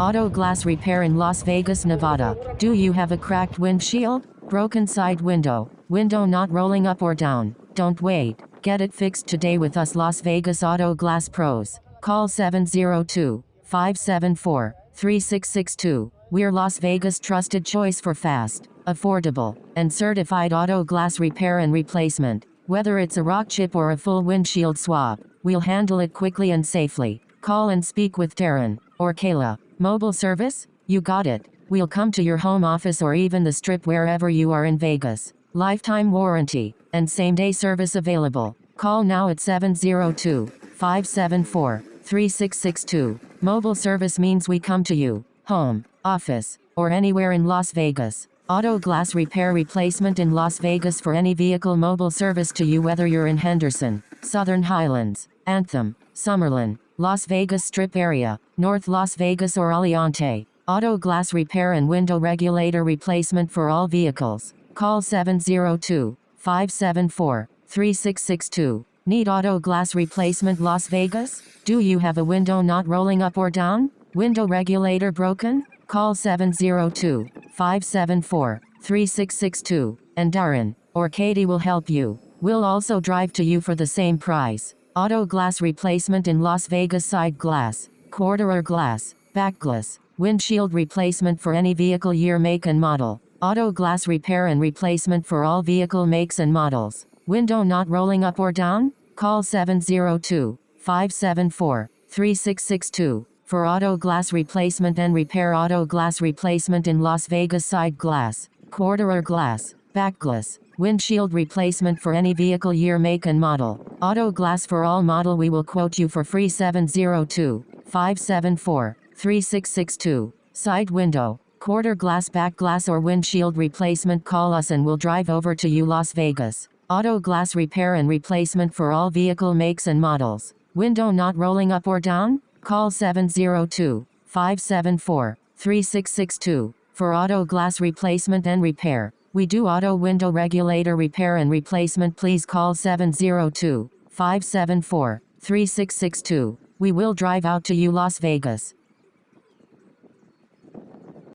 Auto glass repair in Las Vegas, Nevada. Do you have a cracked windshield? Broken side window? Window not rolling up or down? Don't wait. Get it fixed today with us, Las Vegas Auto Glass Pros. Call 702-574-3662. We're Las Vegas' trusted choice for fast, affordable, and certified auto glass repair and replacement. Whether it's a rock chip or a full windshield swap, we'll handle it quickly and safely. Call and speak with Darren or Kayla. Mobile service? You got it. We'll come to your home office or even the Strip wherever you are in Vegas. Lifetime warranty and same-day service available. Call now at 702-574-3662. Mobile service means we come to you, home, office, or anywhere in Las Vegas. Auto glass repair replacement in Las Vegas for any vehicle. Mobile service to you whether you're in Henderson, Southern Highlands, Anthem, Summerlin, Las Vegas Strip area, North Las Vegas or Aliante. Auto glass repair and window regulator replacement for all vehicles. Call 702-574-3662. Need auto glass replacement, Las Vegas? Do you have a window not rolling up or down? Window regulator broken? Call 702-574-3662, and Darren or Katie will help you. We'll also drive to you for the same price. Auto glass replacement in Las Vegas. Side glass, quarter glass, back glass, windshield replacement for any vehicle, year, make and model. Auto glass repair and replacement for all vehicle makes and models. Window not rolling up or down? Call 702-574-3662 for auto glass replacement and repair. Auto glass replacement in Las Vegas. Side glass, quarter glass, back glass, windshield replacement for any vehicle, year, make and model. Auto glass for all model. We will quote you for free. 702-574-3662. Side window, quarter glass, back glass or windshield replacement. Call us and we'll drive over to you, Las Vegas. Auto glass repair and replacement for all vehicle makes and models. Window not rolling up or down? Call 702-574-3662 for auto glass replacement and repair. We do auto window regulator repair and replacement. Please call 702-574-3662. We will drive out to you, Las Vegas.